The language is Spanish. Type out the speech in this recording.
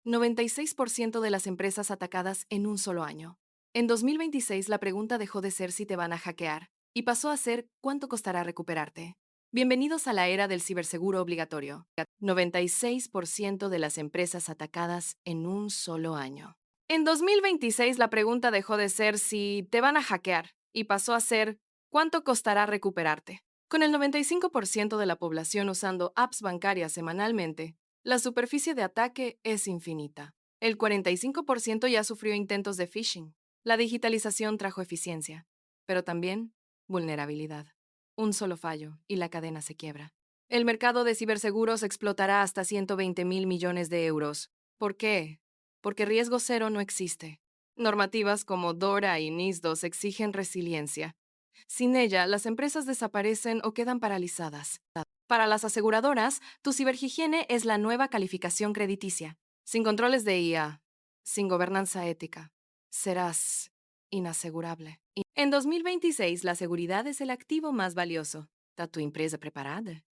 96% de las empresas atacadas en un solo año. En 2026, la pregunta dejó de ser si te van a hackear y pasó a ser cuánto costará recuperarte. Bienvenidos a la era del ciberseguro obligatorio. 96% de las empresas atacadas en un solo año. En 2026, la pregunta dejó de ser si te van a hackear y pasó a ser cuánto costará recuperarte. Con el 95% de la población usando apps bancarias semanalmente, la superficie de ataque es infinita. El 45% ya sufrió intentos de phishing. La digitalización trajo eficiencia, pero también vulnerabilidad. Un solo fallo y la cadena se quiebra. El mercado de ciberseguros explotará hasta 120 mil millones de euros. ¿Por qué? Porque riesgo cero no existe. Normativas como DORA y NIS2 exigen resiliencia. Sin ella, las empresas desaparecen o quedan paralizadas. Para las aseguradoras, tu ciberhigiene es la nueva calificación crediticia. Sin controles de IA, sin gobernanza ética, serás inasegurable. En 2026, la seguridad es el activo más valioso. ¿Está tu empresa preparada?